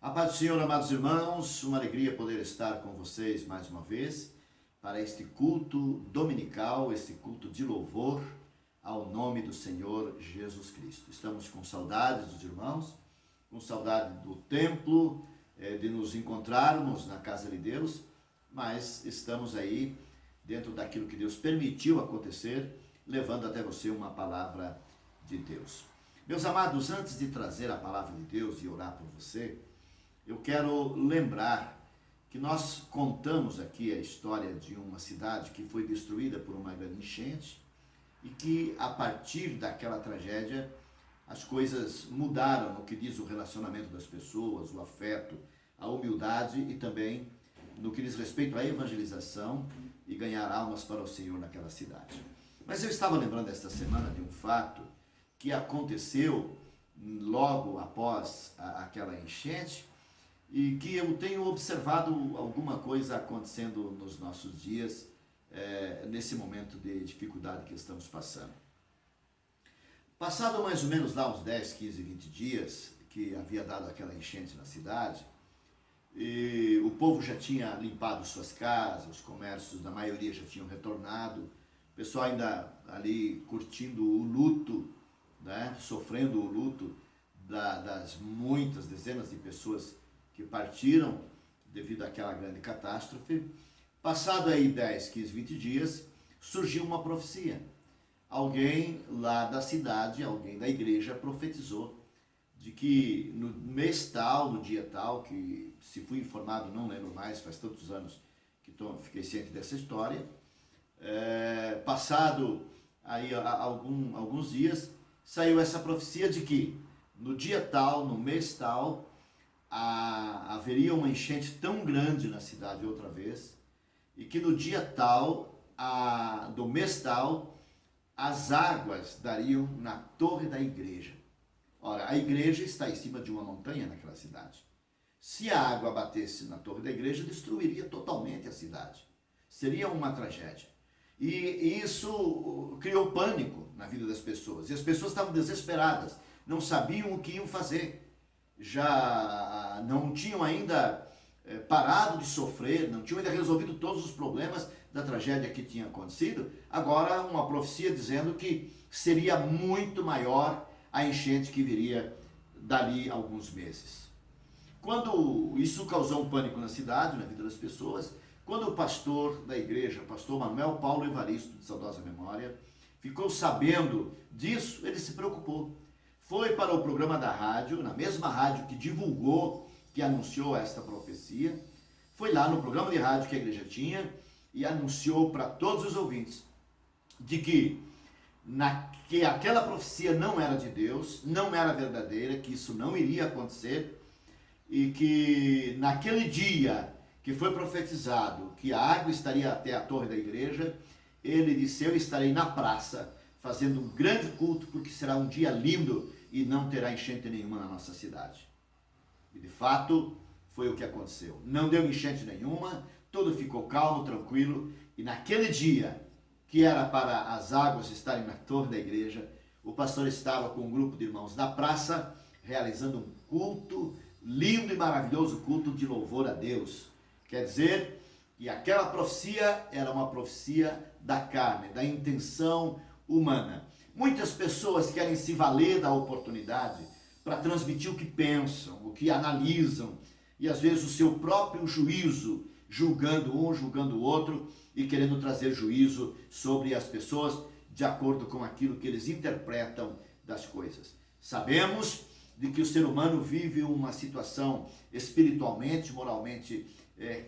A paz do Senhor, amados irmãos, uma alegria poder estar com vocês mais uma vez para este culto dominical, este culto de louvor ao nome do Senhor Jesus Cristo. Estamos com saudades dos irmãos, com saudade do templo, de nos encontrarmos na casa de Deus, mas estamos aí dentro daquilo que Deus permitiu acontecer, levando até você uma palavra de Deus. Meus amados, antes de trazer a palavra de Deus e orar por você, eu quero lembrar que nós contamos aqui a história de uma cidade que foi destruída por uma grande enchente e que a partir daquela tragédia as coisas mudaram no que diz o relacionamento das pessoas, o afeto, a humildade e também no que diz respeito à evangelização e ganhar almas para o Senhor naquela cidade. Mas eu estava lembrando esta semana de um fato que aconteceu logo após aquela enchente e que eu tenho observado alguma coisa acontecendo nos nossos dias, nesse momento de dificuldade que estamos passando. Passado mais ou menos lá uns 10, 15, 20 dias que havia dado aquela enchente na cidade, e o povo já tinha limpado suas casas, os comércios da maioria já tinham retornado, o pessoal ainda ali curtindo o luto, né, sofrendo o luto das muitas dezenas de pessoas que partiram devido àquela grande catástrofe. Passado aí 10, 15, 20 dias, surgiu uma profecia. Alguém lá da cidade, alguém da igreja profetizou de que no mês tal, no dia tal, que se fui informado, não lembro mais, faz tantos anos que fiquei ciente dessa história, passado aí alguns dias, saiu essa profecia de que no dia tal, no mês tal, haveria uma enchente tão grande na cidade outra vez, e que no dia tal, do mês tal, as águas dariam na torre da igreja. Ora, a igreja está em cima de uma montanha naquela cidade. Se a água batesse na torre da igreja, destruiria totalmente a cidade. Seria uma tragédia. E isso criou pânico na vida das pessoas. E as pessoas estavam desesperadas, não sabiam o que iam fazer. Já não tinham ainda parado de sofrer, não tinham ainda resolvido todos os problemas da tragédia que tinha acontecido. Agora uma profecia dizendo que seria muito maior a enchente que viria dali a alguns meses. Quando isso causou um pânico na cidade, na vida das pessoas, quando o pastor da igreja, o pastor Manuel Paulo Evaristo, de saudosa memória, ficou sabendo disso, ele se preocupou. Foi para o programa da rádio, na mesma rádio que divulgou, que anunciou esta profecia, foi lá no programa de rádio que a igreja tinha e anunciou para todos os ouvintes de que aquela profecia não era de Deus, não era verdadeira, que isso não iria acontecer e que naquele dia que foi profetizado que a água estaria até a torre da igreja, ele disse: eu estarei na praça fazendo um grande culto porque será um dia lindo e não terá enchente nenhuma na nossa cidade. E de fato foi o que aconteceu. Não deu enchente nenhuma, tudo ficou calmo, tranquilo, e naquele dia que era para as águas estarem na torre da igreja, o pastor estava com um grupo de irmãos na praça, realizando um culto, lindo e maravilhoso culto de louvor a Deus. Quer dizer que aquela profecia era uma profecia da carne, da intenção humana. Muitas pessoas querem se valer da oportunidade para transmitir o que pensam, o que analisam, e às vezes o seu próprio juízo, julgando um, julgando o outro, e querendo trazer juízo sobre as pessoas de acordo com aquilo que eles interpretam das coisas. Sabemos de que o ser humano vive uma situação espiritualmente, moralmente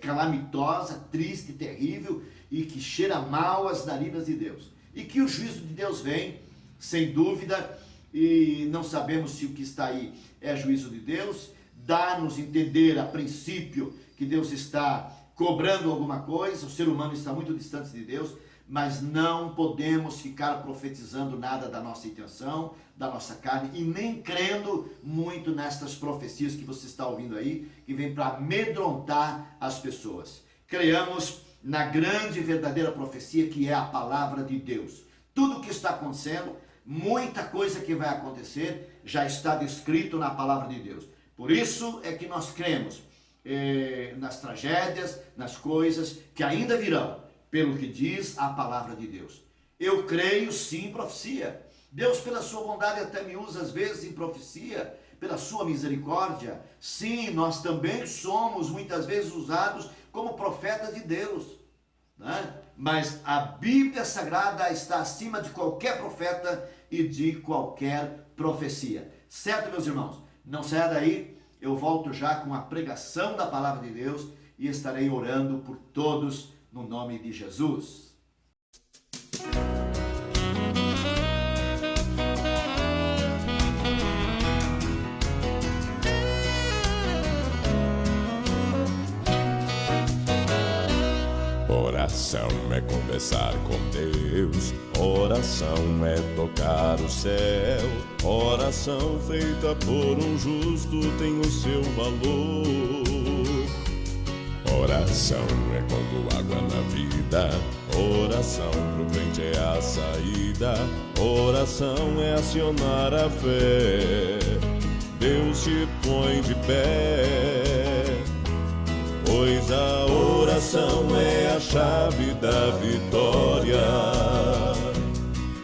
calamitosa, triste, terrível, e que cheira mal às narinas de Deus. E que o juízo de Deus vem, sem dúvida, e não sabemos se o que está aí é juízo de Deus. Dá-nos entender a princípio que Deus está cobrando alguma coisa, o ser humano está muito distante de Deus, mas não podemos ficar profetizando nada da nossa intenção, da nossa carne, e nem crendo muito nestas profecias que você está ouvindo aí, que vem para amedrontar as pessoas. Creiamos na grande e verdadeira profecia que é a palavra de Deus. Tudo o que está acontecendo, muita coisa que vai acontecer, já está descrito na palavra de Deus. Por isso é que nós cremos nas tragédias, nas coisas que ainda virão, pelo que diz a palavra de Deus. Eu creio sim em profecia. Deus, pela sua bondade, até me usa às vezes em profecia, pela sua misericórdia. Sim, nós também somos muitas vezes usados como profetas de Deus, né? Mas a Bíblia Sagrada está acima de qualquer profeta e de qualquer profecia. Certo, meus irmãos? Não saia daí, eu volto já com a pregação da palavra de Deus e estarei orando por todos no nome de Jesus. Oração é conversar com Deus, oração é tocar o céu, oração feita por um justo tem o seu valor. Oração é quando água na vida, oração pro crente é a saída, oração é acionar a fé, Deus te põe de pé. Pois a oração é a chave da vitória.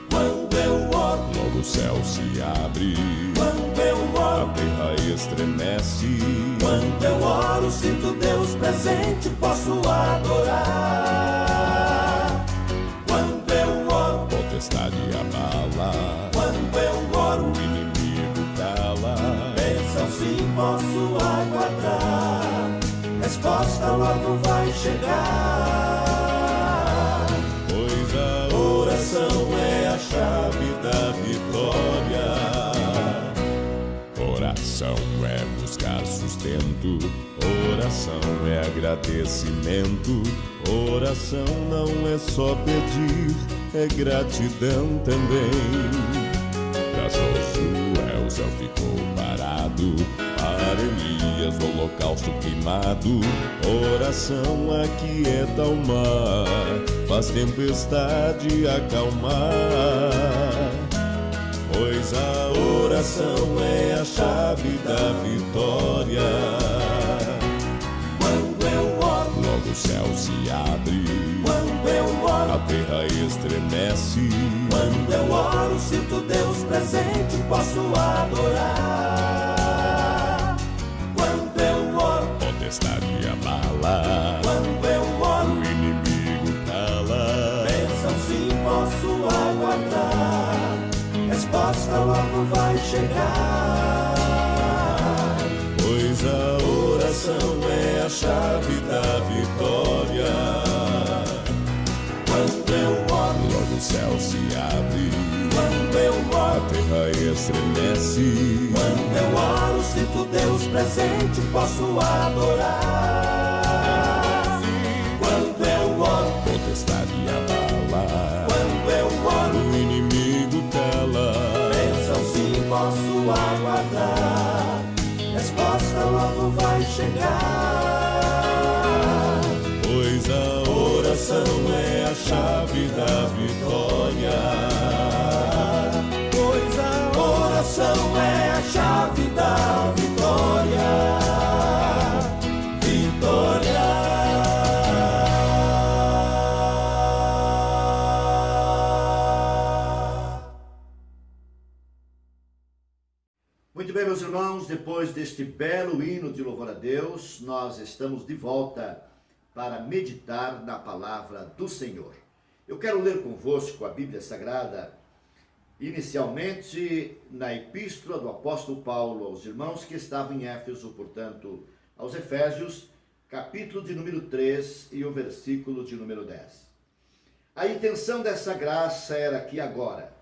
Quando eu oro, logo o céu se abre. Quando eu oro, a terra estremece. Quando eu oro, sinto Deus presente, posso adorar. Quando eu oro, potestade abala. Quando eu oro, o inimigo cala. Bênção sim posso aguardar, resposta logo vai chegar. Pois a oração é a chave da vitória. Oração é buscar sustento, oração é agradecimento, oração não é só pedir, é gratidão também. Pra Josué o céu ficou parado, para Elias o holocausto queimado. Oração aquieta o mar, faz tempestade acalmar. Pois a oração é a chave da vitória. Quando eu oro, logo o céu se abre. Quando eu oro, a terra estremece. Quando eu oro, sinto Deus presente, posso adorar. Quando eu oro, potestade abala. Quando eu oro, o inimigo cala. Bênção sim posso aguardar, resposta logo vai chegar. Pois a oração é a chave da vitória. Quando eu oro, logo o céu se abre. Quando eu oro, a terra estremece. Quando eu oro, sinto Deus presente, posso adorar. Quando eu oro, potestade abala. Quando eu oro, o inimigo cala. Bênção sim posso aguardar, resposta logo vai chegar. Pois a oração é a chave da vitória. Pois a oração é a chave da vitória. Vitória. Muito bem, meus irmãos, depois deste belo hino de louvor a Deus, nós estamos de volta para meditar na palavra do Senhor. Eu quero ler convosco a Bíblia Sagrada, inicialmente na epístola do apóstolo Paulo aos irmãos que estavam em Éfeso, portanto, aos Efésios, capítulo de número 3 e o versículo de número 10. A intenção dessa graça era que agora,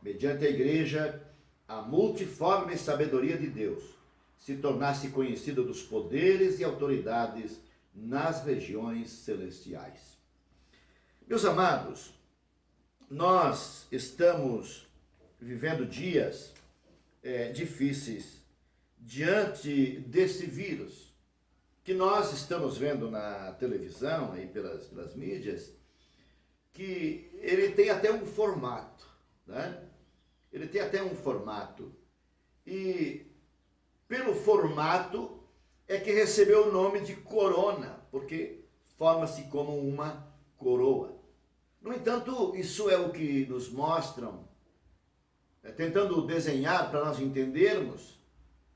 mediante a igreja, a multiforme sabedoria de Deus se tornasse conhecida dos poderes e autoridades nas regiões celestiais. Meus amados, nós estamos vivendo dias difíceis diante desse vírus que nós estamos vendo na televisão, aí pelas mídias, que ele tem até um formato, né? Ele tem até um formato. E pelo formato, é que recebeu o nome de corona, porque forma-se como uma coroa. No entanto, isso é o que nos mostram, tentando desenhar para nós entendermos,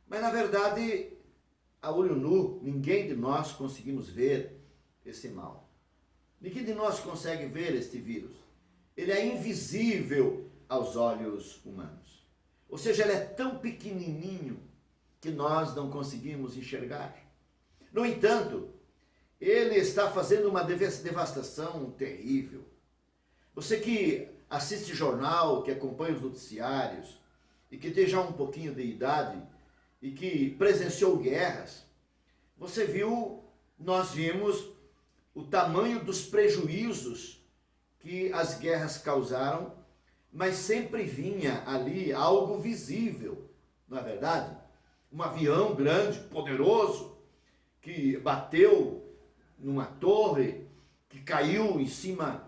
mas na verdade, a olho nu, ninguém de nós conseguimos ver esse mal. Ninguém de nós consegue ver este vírus. Ele é invisível aos olhos humanos. Ou seja, ele é tão pequenininho que nós não conseguimos enxergar. No entanto, ele está fazendo uma devastação terrível. Você que assiste jornal, que acompanha os noticiários e que tem já um pouquinho de idade e que presenciou guerras, nós vimos o tamanho dos prejuízos que as guerras causaram, mas sempre vinha ali algo visível, não é verdade? Um avião grande, poderoso, que bateu numa torre, que caiu em cima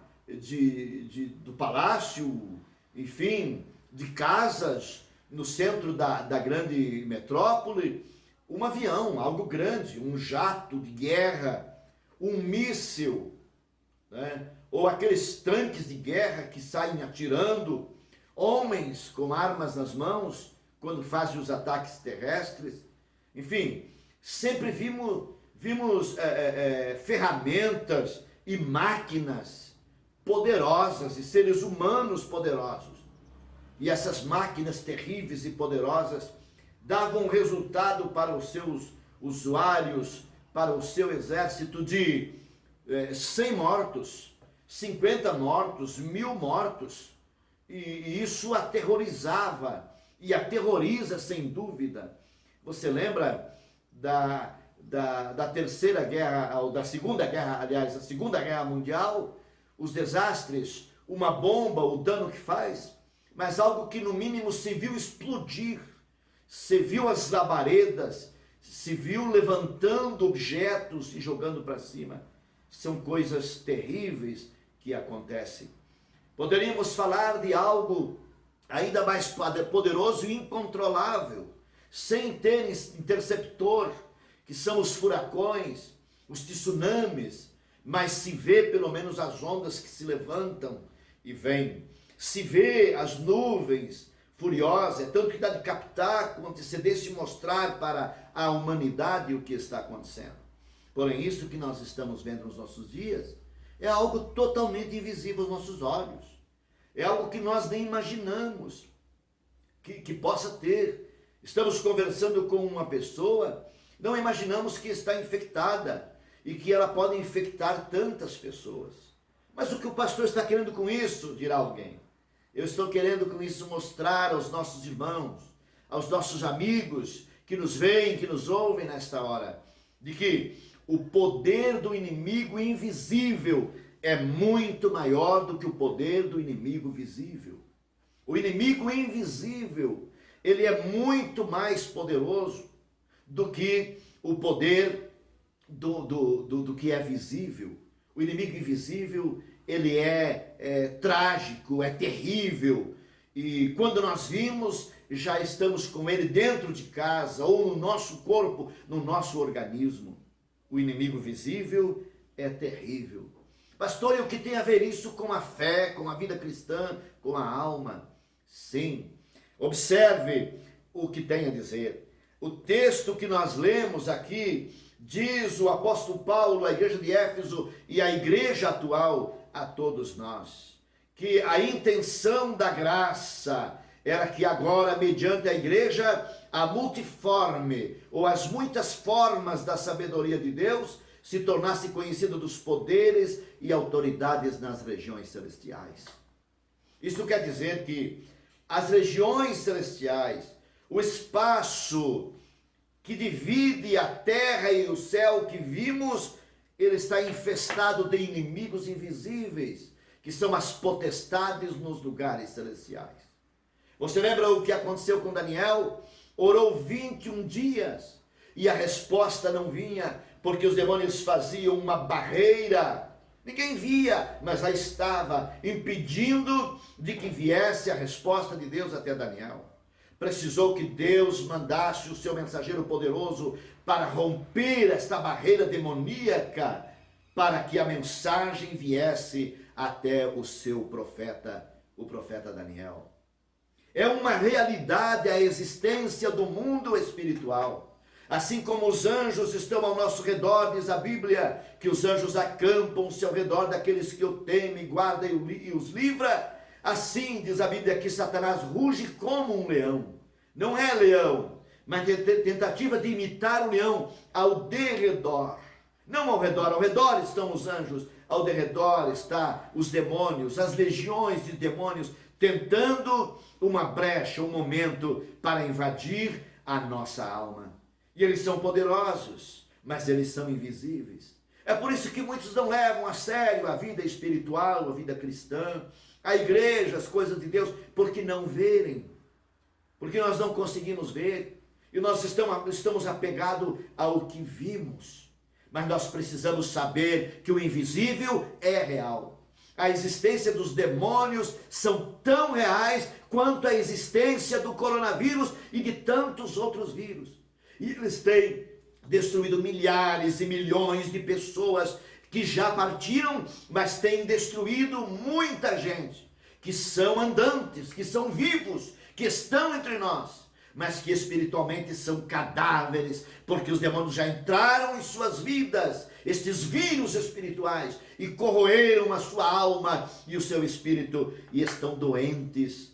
do palácio, enfim, de casas no centro da grande metrópole. Um avião, algo grande, um jato de guerra, um míssil, né? Ou aqueles tanques de guerra que saem atirando, homens com armas nas mãos quando fazem os ataques terrestres. Enfim, sempre vimos ferramentas e máquinas poderosas e seres humanos poderosos. E essas máquinas terríveis e poderosas davam resultado para os seus usuários, para o seu exército de 100 mortos, 50 mortos, 1000 mortos. E isso aterrorizava e aterroriza sem dúvida. Você lembra da terceira guerra, ou da segunda guerra, aliás, a segunda guerra mundial, os desastres, uma bomba, o dano que faz, mas algo que no mínimo se viu explodir, se viu as labaredas, se viu levantando objetos e jogando para cima. São coisas terríveis que acontecem. Poderíamos falar de algo ainda mais poderoso e incontrolável, sem ter interceptor, que são os furacões, os tsunamis, mas se vê pelo menos as ondas que se levantam e vêm. Se vê as nuvens furiosas, é tanto que dá de captar com antecedência e mostrar para a humanidade o que está acontecendo. Porém, isso que nós estamos vendo nos nossos dias é algo totalmente invisível aos nossos olhos. É algo que nós nem imaginamos que possa ter. Estamos conversando com uma pessoa, não imaginamos que está infectada e que ela pode infectar tantas pessoas. Mas o que o pastor está querendo com isso, dirá alguém? Eu estou querendo com isso mostrar aos nossos irmãos, aos nossos amigos que nos veem, que nos ouvem nesta hora, de que o poder do inimigo invisível é muito maior do que o poder do inimigo visível. O inimigo invisível, ele é muito mais poderoso do que o poder do que é visível. O inimigo invisível, ele é trágico, é terrível. E quando nós vimos, já estamos com ele dentro de casa, ou no nosso corpo, no nosso organismo. O inimigo visível é terrível. Pastor, e o que tem a ver isso com a fé, com a vida cristã, com a alma? Sim. Observe o que tem a dizer. O texto que nós lemos aqui diz o apóstolo Paulo à igreja de Éfeso e à igreja atual, a todos nós, que a intenção da graça era que agora, mediante a igreja, a multiforme, ou as muitas formas da sabedoria de Deus, se tornasse conhecida dos poderes e autoridades nas regiões celestiais. Isso quer dizer que as regiões celestiais, o espaço que divide a terra e o céu que vimos, ele está infestado de inimigos invisíveis, que são as potestades nos lugares celestiais. Você lembra o que aconteceu com Daniel? Orou 21 dias e a resposta não vinha, porque os demônios faziam uma barreira. Ninguém via, mas lá estava, impedindo de que viesse a resposta de Deus até Daniel. precisou que Deus mandasse o seu mensageiro poderoso para romper esta barreira demoníaca, para que a mensagem viesse até o seu profeta, o profeta Daniel. É uma realidade a existência do mundo espiritual. Assim como os anjos estão ao nosso redor, diz a Bíblia, que os anjos acampam ao seu redor daqueles que o temem, guarda e os livra. Assim, diz a Bíblia, que Satanás ruge como um leão. Não é leão, mas tentativa de imitar o leão ao derredor. Não ao redor estão os anjos, ao derredor está os demônios, as legiões de demônios, tentando uma brecha, um momento para invadir a nossa alma. E eles são poderosos, mas eles são invisíveis. É por isso que muitos não levam a sério a vida espiritual, a vida cristã, a igreja, as coisas de Deus, porque não verem, porque nós não conseguimos ver, e nós estamos apegados ao que vimos. Mas nós precisamos saber que o invisível é real. A existência dos demônios são tão reais quanto a existência do coronavírus e de tantos outros vírus. E eles têm destruído milhares e milhões de pessoas que já partiram, mas têm destruído muita gente, que são andantes, que são vivos, que estão entre nós, mas que espiritualmente são cadáveres, porque os demônios já entraram em suas vidas, estes vírus espirituais, e corroeram a sua alma e o seu espírito, e estão doentes,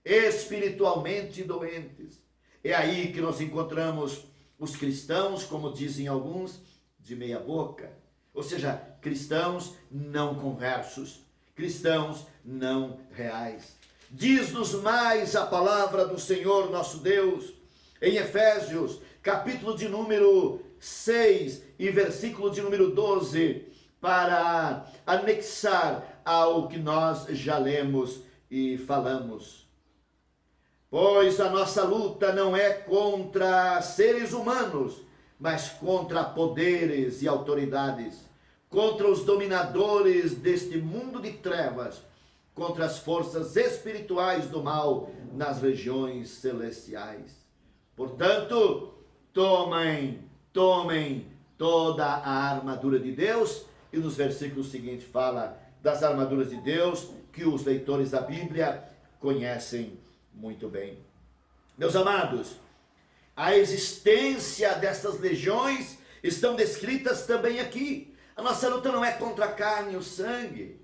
espiritualmente doentes. É aí que nós encontramos os cristãos, como dizem alguns, de meia boca, ou seja, cristãos não conversos, cristãos não reais. Diz-nos mais a palavra do Senhor nosso Deus, em Efésios, capítulo de número 6 e versículo de número 12, para anexar ao que nós já lemos e falamos. Pois a nossa luta não é contra seres humanos, mas contra poderes e autoridades, contra os dominadores deste mundo de trevas, contra as forças espirituais do mal nas regiões celestiais. Portanto, tomem toda a armadura de Deus, e nos versículos seguintes fala das armaduras de Deus, que os leitores da Bíblia conhecem muito bem. Meus amados, a existência dessas legiões estão descritas também aqui. A nossa luta não é contra a carne e o sangue.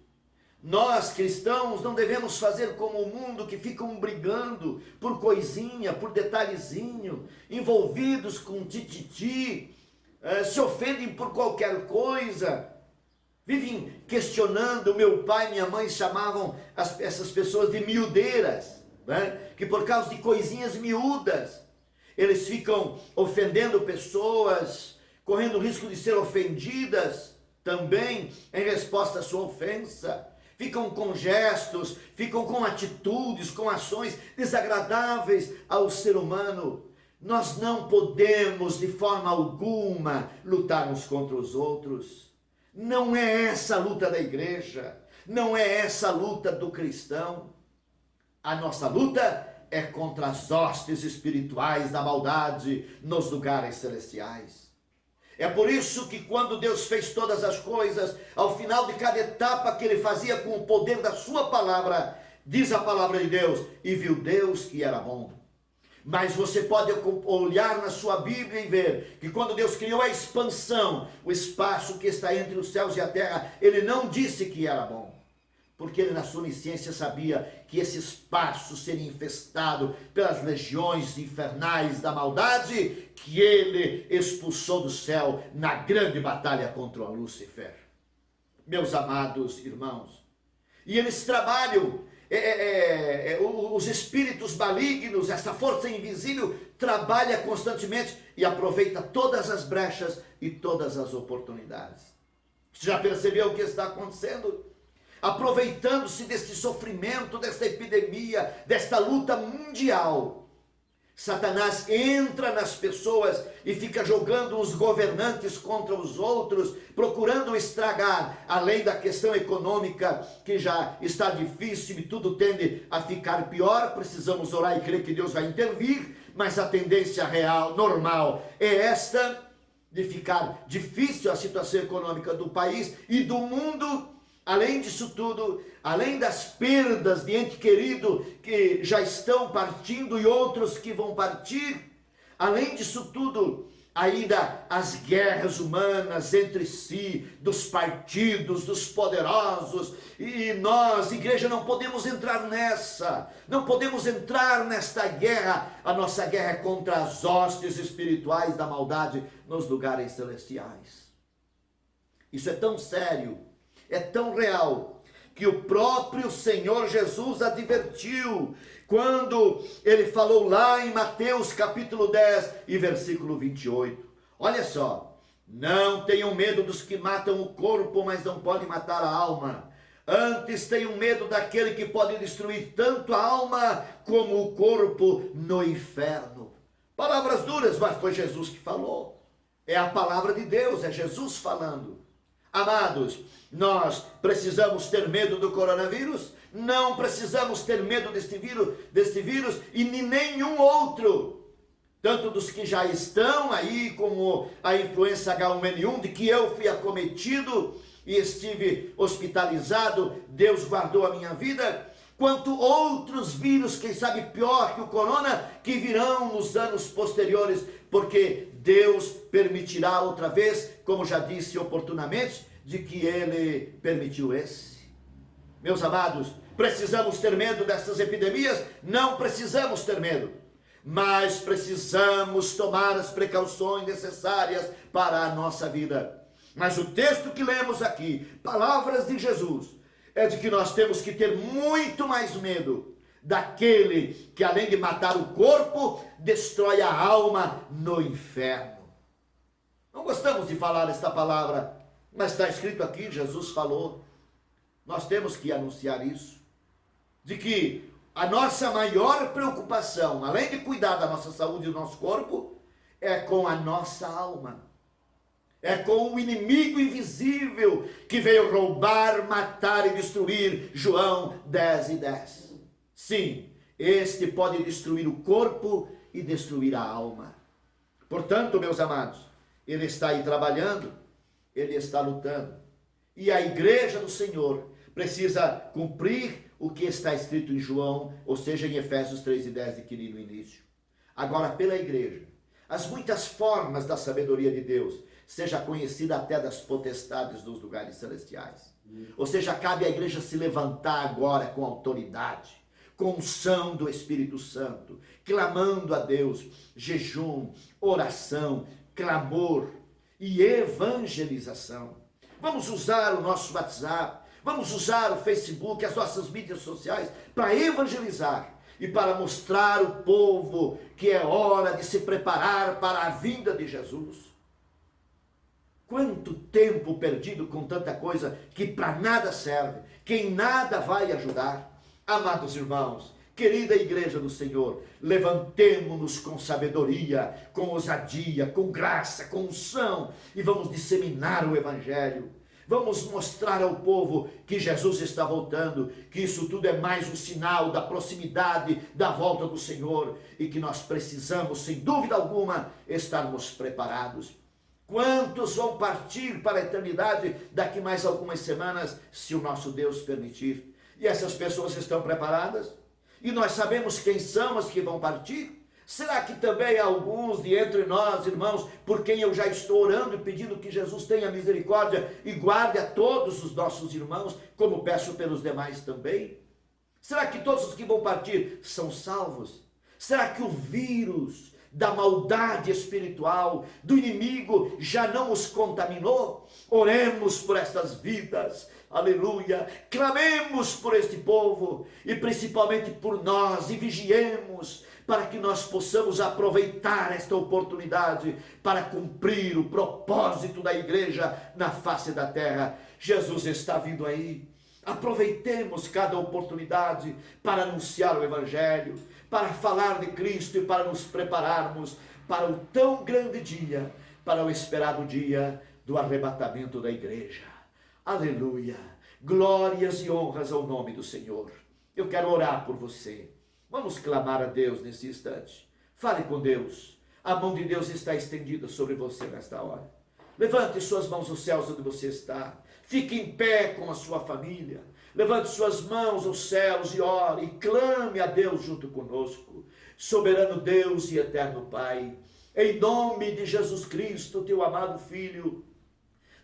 Nós, cristãos, não devemos fazer como o mundo, que ficam brigando por coisinha, por detalhezinho, envolvidos com tititi, se ofendem por qualquer coisa, vivem questionando. Meu pai e minha mãe chamavam essas pessoas de miudeiras, né? Que por causa de coisinhas miúdas, eles ficam ofendendo pessoas, correndo o risco de ser ofendidas também em resposta à sua ofensa. Ficam com gestos, ficam com atitudes, com ações desagradáveis ao ser humano. Nós não podemos de forma alguma lutar uns contra os outros. Não é essa a luta da igreja, não é essa a luta do cristão. A nossa luta é contra as hostes espirituais da maldade nos lugares celestiais. É por isso que quando Deus fez todas as coisas, ao final de cada etapa que ele fazia com o poder da sua palavra, diz a palavra de Deus, e viu Deus que era bom. Mas você pode olhar na sua Bíblia e ver que quando Deus criou a expansão, o espaço que está entre os céus e a terra, ele não disse que era bom. Porque ele na sua onisciência sabia que esse espaço seria infestado pelas legiões infernais da maldade que ele expulsou do céu na grande batalha contra o Lúcifer. Meus amados irmãos, e eles trabalham, os espíritos malignos, essa força invisível, trabalha constantemente e aproveita todas as brechas e todas as oportunidades. Você já percebeu o que está acontecendo? Aproveitando-se deste sofrimento, desta epidemia, desta luta mundial, Satanás entra nas pessoas e fica jogando os governantes contra os outros, procurando estragar, além da questão econômica, que já está difícil e tudo tende a ficar pior. Precisamos orar e crer que Deus vai intervir, mas a tendência real, normal, é esta, de ficar difícil a situação econômica do país e do mundo. Além disso tudo, além das perdas de ente querido que já estão partindo e outros que vão partir, além disso tudo, ainda as guerras humanas entre si, dos partidos, dos poderosos, e nós, igreja, não podemos entrar nessa, não podemos entrar nesta guerra. A nossa guerra é contra as hostes espirituais da maldade nos lugares celestiais. Isso é tão sério, é tão real, que o próprio Senhor Jesus advertiu, quando ele falou lá em Mateus capítulo 10 e versículo 28. Olha só: não tenham medo dos que matam o corpo, mas não podem matar a alma. Antes tenham medo daquele que pode destruir tanto a alma como o corpo no inferno. Palavras duras, mas foi Jesus que falou. É a palavra de Deus, é Jesus falando. Amados, nós precisamos ter medo do coronavírus? Não precisamos ter medo deste vírus e de nenhum outro. Tanto dos que já estão aí, como a influenza H1N1, de que eu fui acometido e estive hospitalizado, Deus guardou a minha vida, quanto outros vírus, quem sabe pior que o corona, que virão nos anos posteriores, porque Deus permitirá outra vez, como já disse oportunamente, de que Ele permitiu esse. Meus amados, precisamos ter medo dessas epidemias? Não precisamos ter medo, mas precisamos tomar as precauções necessárias para a nossa vida. Mas o texto que lemos aqui, palavras de Jesus, é de que nós temos que ter muito mais medo daquele que, além de matar o corpo, destrói a alma no inferno. Não gostamos de falar esta palavra, mas está escrito aqui, Jesus falou. Nós temos que anunciar isso, de que a nossa maior preocupação, além de cuidar da nossa saúde e do nosso corpo, é com a nossa alma. É com o inimigo invisível que veio roubar, matar e destruir. João 10:10. Sim, este pode destruir o corpo e destruir a alma. Portanto, meus amados, ele está aí trabalhando, ele está lutando. E a igreja do Senhor precisa cumprir o que está escrito em João, ou seja, em Efésios 3:10, que li no início. Agora, pela igreja, as muitas formas da sabedoria de Deus, seja conhecida até das potestades dos lugares celestiais. Ou seja, cabe à igreja se levantar agora com autoridade, com unção do Espírito Santo, clamando a Deus, jejum, oração, clamor e evangelização. Vamos usar o nosso WhatsApp, vamos usar o Facebook, as nossas mídias sociais para evangelizar e para mostrar ao povo que é hora de se preparar para a vinda de Jesus. Quanto tempo perdido com tanta coisa que para nada serve, que em nada vai ajudar. Amados irmãos, querida igreja do Senhor, levantemo-nos com sabedoria, com ousadia, com graça, com unção, e vamos disseminar o Evangelho. Vamos mostrar ao povo que Jesus está voltando, que isso tudo é mais um sinal da proximidade da volta do Senhor, e que nós precisamos, sem dúvida alguma, estarmos preparados. Quantos vão partir para a eternidade daqui mais algumas semanas, se o nosso Deus permitir? E essas pessoas estão preparadas? E nós sabemos quem são as que vão partir? Será que também há alguns de entre nós, irmãos, por quem eu já estou orando e pedindo que Jesus tenha misericórdia e guarde a todos os nossos irmãos, como peço pelos demais também? Será que todos os que vão partir são salvos? Será que o vírus da maldade espiritual, do inimigo, já não os contaminou? Oremos por estas vidas, aleluia, clamemos por este povo, e principalmente por nós, e vigiemos, para que nós possamos aproveitar esta oportunidade, para cumprir o propósito da igreja na face da terra. Jesus está vindo aí. Aproveitemos cada oportunidade para anunciar o Evangelho. para falar de Cristo e para nos prepararmos para o tão grande dia, para o esperado dia do arrebatamento da igreja. Aleluia! Glórias e honras ao nome do Senhor. Eu quero orar por você. Vamos clamar a Deus nesse instante. Fale com Deus. A mão de Deus está estendida sobre você nesta hora. Levante suas mãos aos céus onde você está. Fique em pé com a sua família. Levante suas mãos aos céus e ore e clame a Deus junto conosco. Soberano Deus e eterno Pai, em nome de Jesus Cristo, teu amado Filho,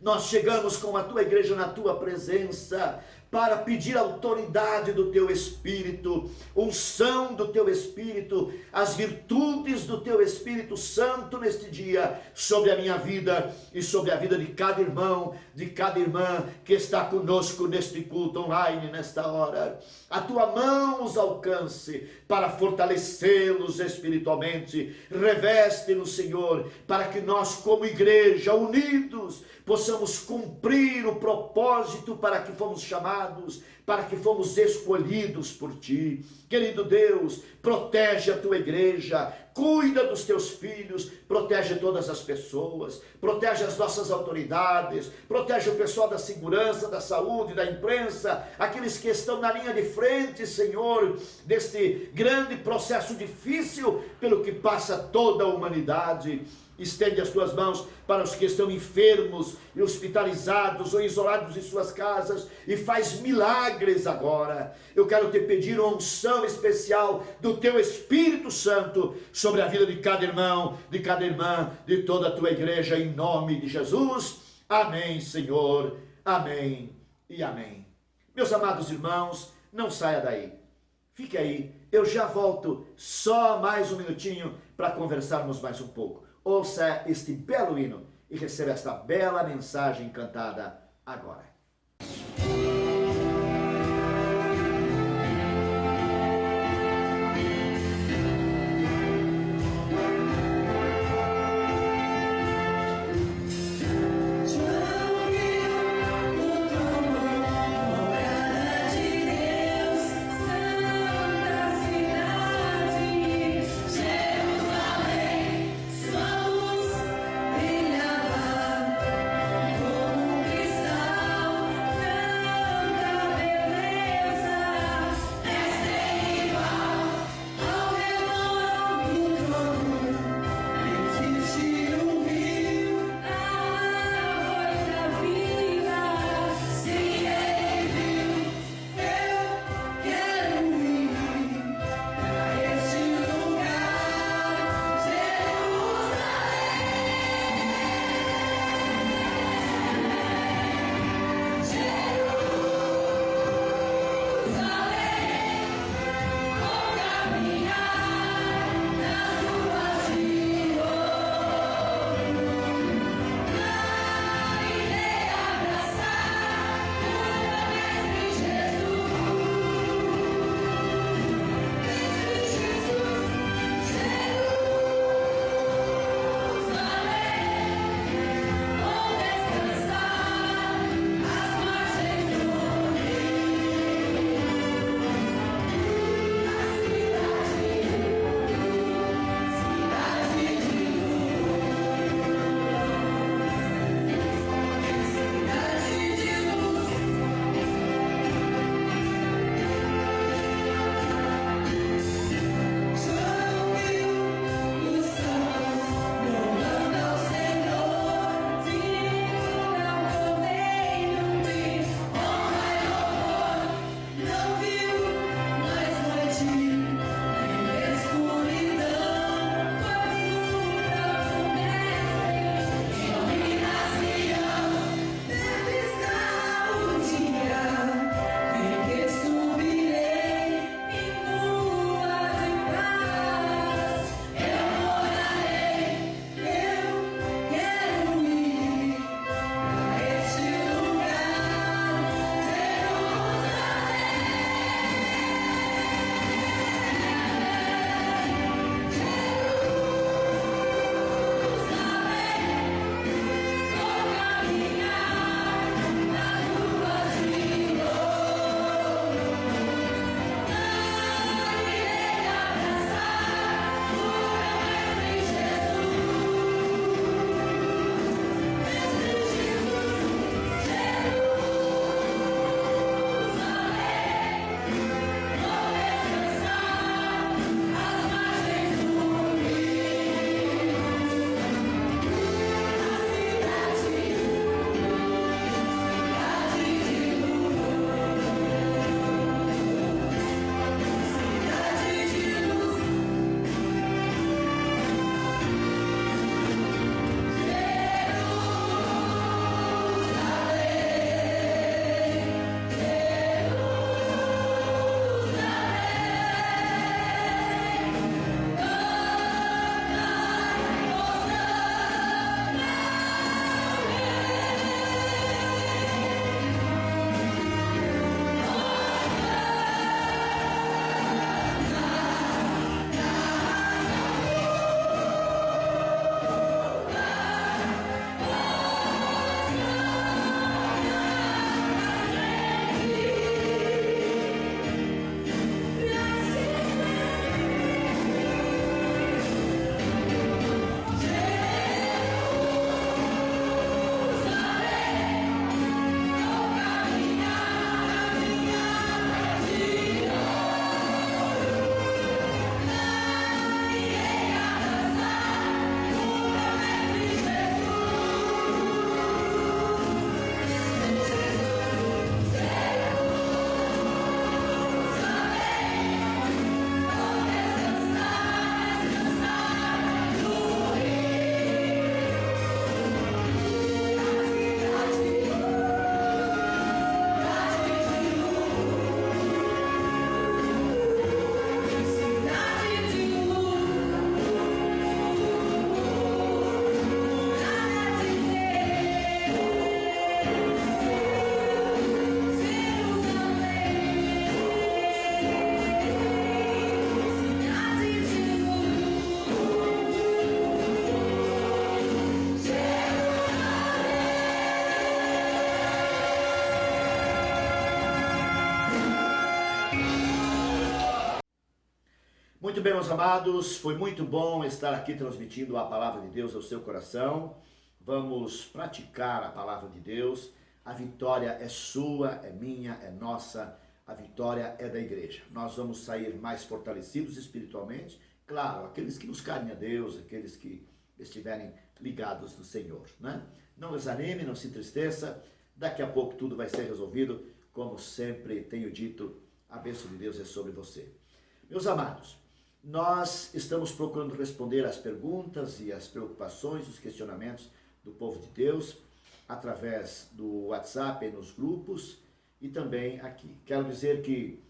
nós chegamos com a tua igreja na tua presença para pedir autoridade do teu Espírito, unção do teu Espírito, as virtudes do teu Espírito Santo neste dia, sobre a minha vida e sobre a vida de cada irmão, de cada irmã que está conosco neste culto online, nesta hora. A tua mão os alcance para fortalecê-los espiritualmente. Reveste-nos, Senhor, para que nós, como igreja, unidos, possamos cumprir o propósito para que fomos chamados, para que fomos escolhidos por Ti. Querido Deus, protege a Tua igreja, cuida dos Teus filhos, protege todas as pessoas, protege as nossas autoridades, protege o pessoal da segurança, da saúde, da imprensa, aqueles que estão na linha de frente, Senhor, deste grande processo difícil pelo que passa toda a humanidade. Estende as tuas mãos para os que estão enfermos e hospitalizados ou isolados em suas casas e faz milagres agora. Eu quero te pedir uma unção especial do teu Espírito Santo sobre a vida de cada irmão, de cada irmã, de toda a tua igreja, em nome de Jesus. Amém, Senhor. Amém e amém. Meus amados irmãos, não saia daí. Fique aí. Eu já volto só mais um minutinho para conversarmos mais um pouco. Ouça este belo hino e receba esta bela mensagem cantada agora. Sua luz brilhava como cristal. Muito bem, meus amados, foi muito bom estar aqui transmitindo a palavra de Deus ao seu coração. Vamos praticar a palavra de Deus. A vitória é sua, é minha, é nossa. A vitória é da igreja. Nós vamos sair mais fortalecidos espiritualmente. Claro, aqueles que buscarem a Deus, aqueles que estiverem ligados no Senhor, né? Não desanime, não se entristeça. Daqui a pouco tudo vai ser resolvido. Como sempre tenho dito, a bênção de Deus é sobre você. Meus amados, nós estamos procurando responder às perguntas e às preocupações, os questionamentos do povo de Deus, através do WhatsApp e nos grupos e também aqui. Quero dizer que,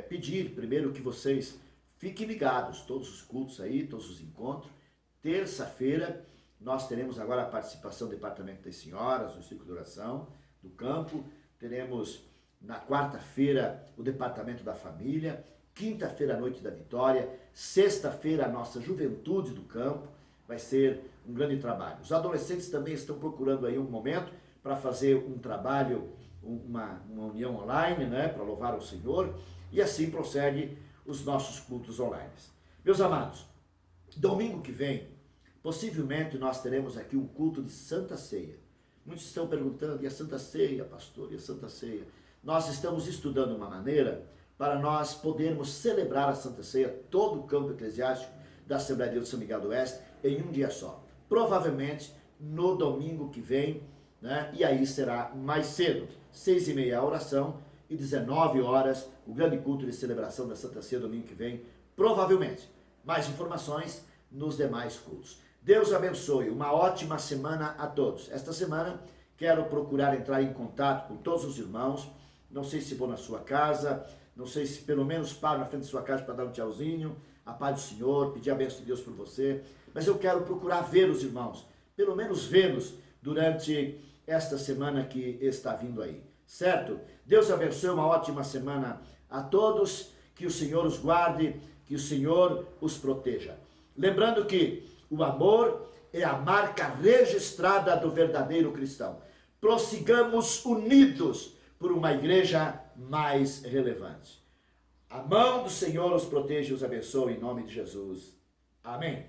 pedir primeiro que vocês fiquem ligados, todos os cultos aí, todos os encontros. Terça-feira nós teremos agora a participação do Departamento das Senhoras, do Círculo de Oração, do Campo. Teremos na quarta-feira o Departamento da Família. Quinta-feira, a Noite da Vitória. Sexta-feira, a nossa Juventude do Campo. Vai ser um grande trabalho. Os adolescentes também estão procurando aí um momento para fazer um trabalho, uma união online, né, para louvar o Senhor. E assim prossegue os nossos cultos online. Meus amados, domingo que vem, possivelmente nós teremos aqui um culto de Santa Ceia. Muitos estão perguntando, e a Santa Ceia, pastor, e a Santa Ceia? Nós estamos estudando uma maneira para nós podermos celebrar a Santa Ceia, todo o campo eclesiástico da Assembleia de Deus de São Miguel do Oeste, em um dia só. Provavelmente no domingo que vem, né? E aí será mais cedo, 6h30 a oração e 19 horas o grande culto de celebração da Santa Ceia domingo que vem, provavelmente. Mais informações nos demais cultos. Deus abençoe, uma ótima semana a todos. Esta semana quero procurar entrar em contato com todos os irmãos, não sei se vou na sua casa, não sei se pelo menos paro na frente da sua casa para dar um tchauzinho, a paz do Senhor, pedir a bênção de Deus por você, mas eu quero procurar ver os irmãos, pelo menos vê-los durante esta semana que está vindo aí, certo? Deus abençoe, uma ótima semana a todos, que o Senhor os guarde, que o Senhor os proteja. Lembrando que o amor é a marca registrada do verdadeiro cristão. Prossigamos unidos por uma igreja mais relevante. A mão do Senhor os proteja e os abençoe em nome de Jesus. Amém.